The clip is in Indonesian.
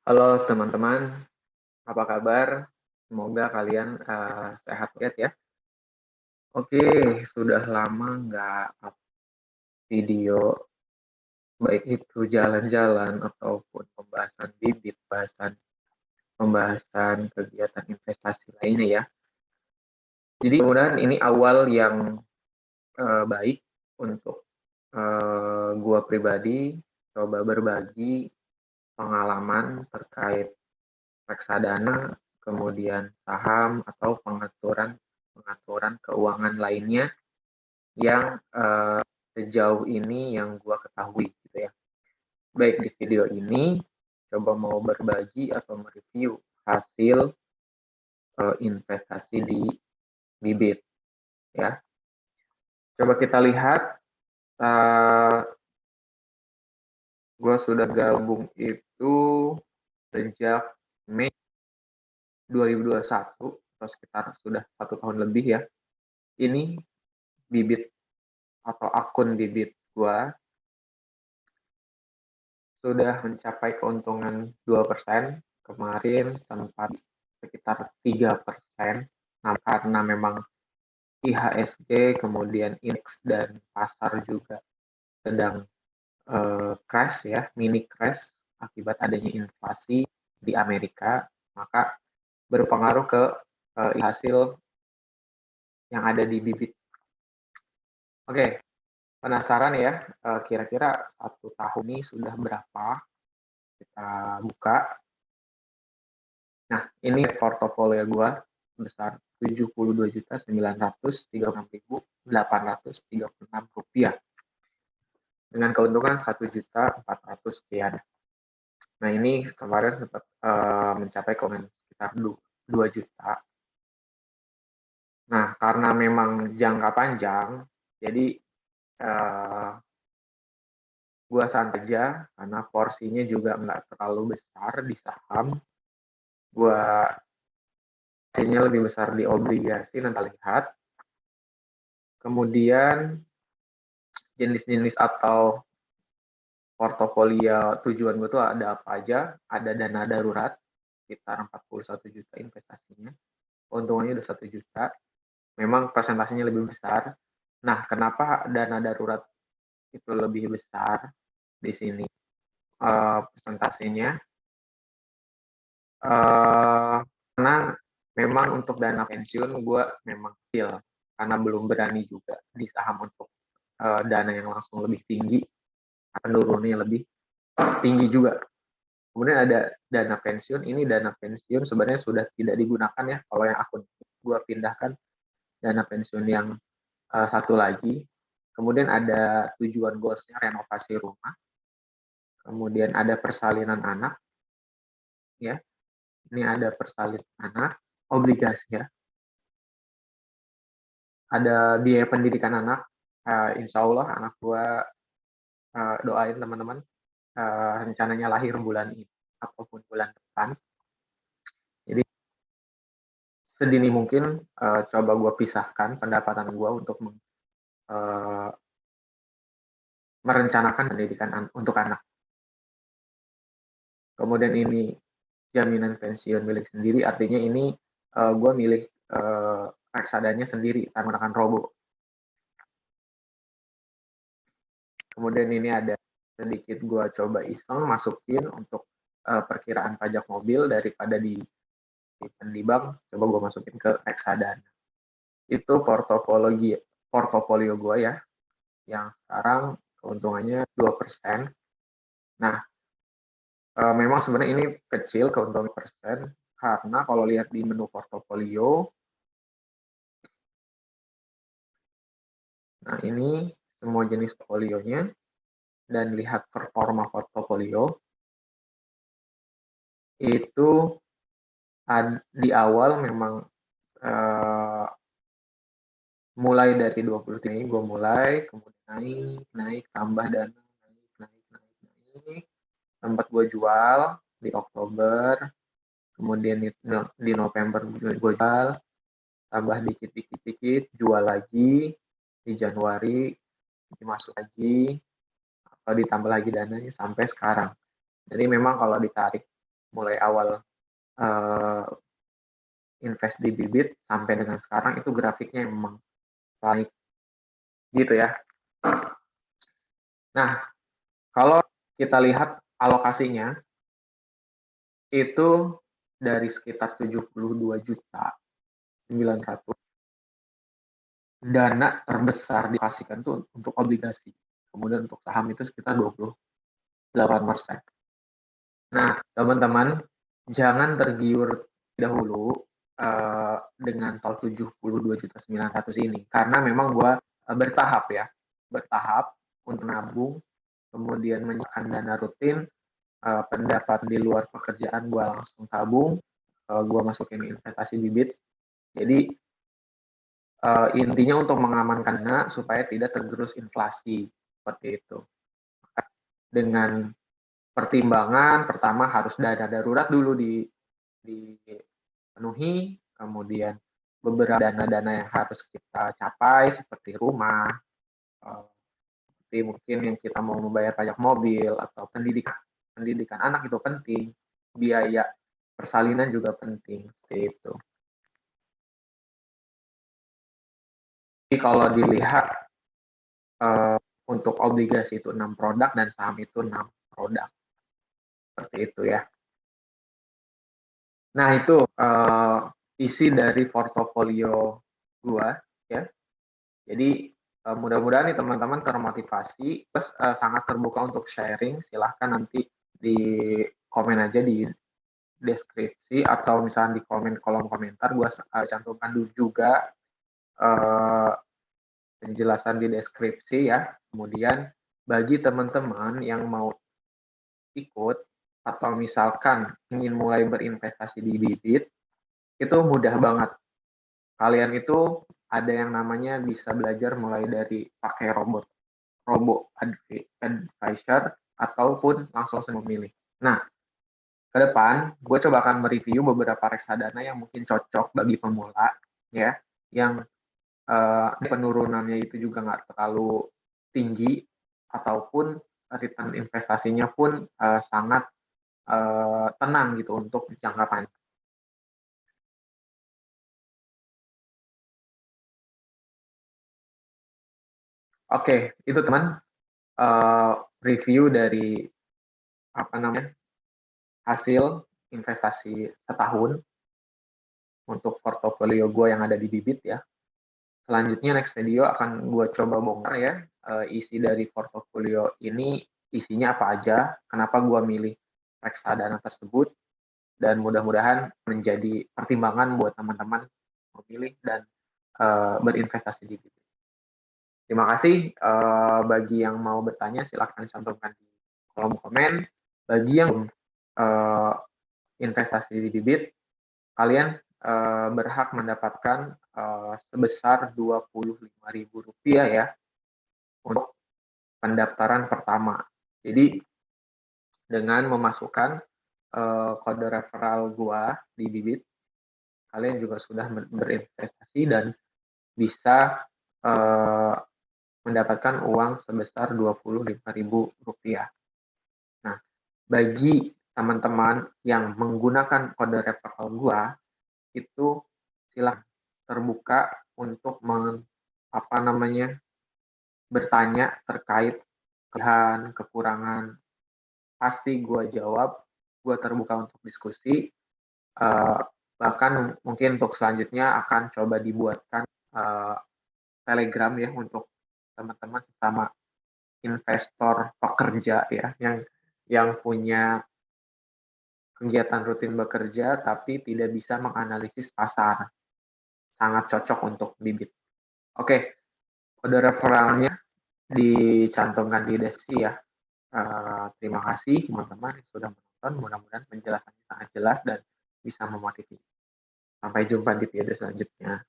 Halo teman-teman, apa kabar? Semoga kalian sehat ya. Oke, sudah lama nggak up video, baik itu jalan-jalan ataupun pembahasan bibit, pembahasan kegiatan investasi lainnya ya. Jadi mudah-mudahan ini awal yang baik untuk gua pribadi coba berbagi pengalaman terkait reksadana, kemudian saham atau pengaturan pengaturan keuangan lainnya yang sejauh ini yang gua ketahui gitu ya. Baik di video ini coba mau berbagi atau mereview hasil investasi di bibit ya. Coba kita lihat gua sudah gabung itu sejak Mei 2021 atau sekitar sudah 1 tahun lebih ya. Ini bibit atau akun bibit gua sudah mencapai keuntungan 2%, kemarin sempat sekitar 3%. Nah, karena memang IHSG, kemudian indeks dan pasar juga sedang crash ya, mini crash akibat adanya inflasi di Amerika, maka berpengaruh ke hasil yang ada di bibit. Oke, penasaran ya, kira-kira 1 tahun ini sudah berapa? Kita buka. Nah, ini portofolio gua besar Rp72.936.836 dengan keuntungan Rp1.400.000 sekian. Nah, ini kemarin sempat mencapai keuntungan sekitar 2 juta. Nah, karena memang jangka panjang, jadi gua santai aja karena porsinya juga nggak terlalu besar di saham. Gua kayaknya lebih besar di obligasi, nanti lihat. Kemudian jenis-jenis atau portofolio tujuan gue tuh ada apa aja, ada dana darurat sekitar 41 juta investasinya, keuntungannya udah 1 juta, memang persentasenya lebih besar. Nah, kenapa dana darurat itu lebih besar di sini persentasenya? Karena memang untuk dana pensiun gue memang kecil, karena belum berani juga di saham untuk dana yang langsung lebih tinggi, akan turunnya lebih tinggi juga. Kemudian ada dana pensiun, ini dana pensiun sebenarnya sudah tidak digunakan ya, kalau yang akun gue pindahkan dana pensiun yang satu lagi. Kemudian ada tujuan goalsnya renovasi rumah, kemudian ada persalinan anak, ya, ini ada persalinan anak, obligasi ya, ada biaya pendidikan anak, insya Allah anak gue doain teman-teman rencananya lahir bulan ini ataupun bulan depan. Jadi sedini mungkin coba gue pisahkan pendapatan gue untuk merencanakan pendidikan untuk anak. Kemudian ini jaminan pensiun milik sendiri, artinya ini gue milih reksadanya sendiri tanpa menggunakan robo. Kemudian ini ada sedikit gue coba iseng masukin untuk perkiraan pajak mobil daripada di bank, coba gue masukin ke reksadana. Itu portofolio gue ya, yang sekarang keuntungannya 2%. Nah, memang sebenarnya ini kecil keuntungan persen, karena kalau lihat di menu portofolio, nah ini semua jenis portofolionya, dan lihat performa portofolio, itu di awal memang mulai dari 23 ini gue mulai, kemudian naik, tambah dana, naik, sempat gue jual di Oktober, kemudian di November gue jual, tambah dikit, jual lagi, di Januari masuk lagi, atau ditambah lagi dananya sampai sekarang. Jadi memang kalau ditarik mulai awal invest di bibit sampai dengan sekarang itu grafiknya memang naik gitu ya. Nah, kalau kita lihat alokasinya itu dari sekitar 72 juta 900, dana terbesar dikasihkan tuh untuk obligasi. Kemudian untuk saham itu sekitar 28%. Nah, teman-teman, jangan tergiur dahulu dengan tol 72.900.000 ini, karena memang gua bertahap ya, bertahap untuk nabung, kemudian menyiapkan dana rutin, pendapat di luar pekerjaan gua langsung tabung, gua masukin investasi bibit. Jadi intinya untuk mengamankan dana supaya tidak tergerus inflasi seperti itu. Dengan pertimbangan pertama harus dana darurat dulu dipenuhi, kemudian beberapa dana-dana yang harus kita capai seperti rumah, seperti mungkin yang kita mau membayar pajak mobil atau pendidikan anak itu penting, biaya persalinan juga penting seperti itu. Jadi kalau dilihat untuk obligasi itu 6 produk dan saham itu 6 produk. Seperti itu ya. Nah, itu isi dari portofolio gua ya. Jadi mudah-mudahan nih teman-teman termotivasi, terus sangat terbuka untuk sharing. Silahkan nanti di komen aja di deskripsi atau misalnya di kolom komentar, gua cantumkan dulu juga penjelasan di deskripsi ya. Kemudian bagi teman-teman yang mau ikut atau misalkan ingin mulai berinvestasi di bibit, itu mudah banget. Kalian itu ada yang namanya bisa belajar mulai dari pakai robo advisor ataupun langsung memilih. Nah, ke depan gue coba akan mereview beberapa reksadana yang mungkin cocok bagi pemula ya, yang penurunannya itu juga nggak terlalu tinggi ataupun return investasinya pun sangat tenang gitu untuk jangka panjang. Oke, itu teman review dari apa namanya hasil investasi setahun untuk portofolio gue yang ada di bibit ya. Selanjutnya next video akan gue coba bongkar ya isi dari portofolio ini isinya apa aja, kenapa gue milih reksadana tersebut, dan mudah-mudahan menjadi pertimbangan buat teman-teman memilih dan berinvestasi di bibit. Terima kasih bagi yang mau bertanya silahkan cantumkan di kolom komen. Bagi yang investasi di bibit, kalian berhak mendapatkan sebesar Rp25.000 ya untuk pendaftaran pertama. Jadi dengan memasukkan kode referral gua di bibit, kalian juga sudah berinvestasi dan bisa mendapatkan uang sebesar Rp25.000. Nah, bagi teman-teman yang menggunakan kode referral gua itu silahkan terbuka untuk bertanya terkait kelebihan, kekurangan. Pasti gue jawab, gue terbuka untuk diskusi. Bahkan mungkin untuk selanjutnya akan coba dibuatkan Telegram ya untuk teman-teman sesama investor pekerja ya yang punya kegiatan rutin bekerja tapi tidak bisa menganalisis pasar. Sangat cocok untuk bibit. Oke, kode referralnya dicantumkan di deskripsi ya. Terima kasih teman-teman yang sudah menonton. Mudah-mudahan penjelasannya sangat jelas dan bisa memotivasi. Sampai jumpa di video selanjutnya.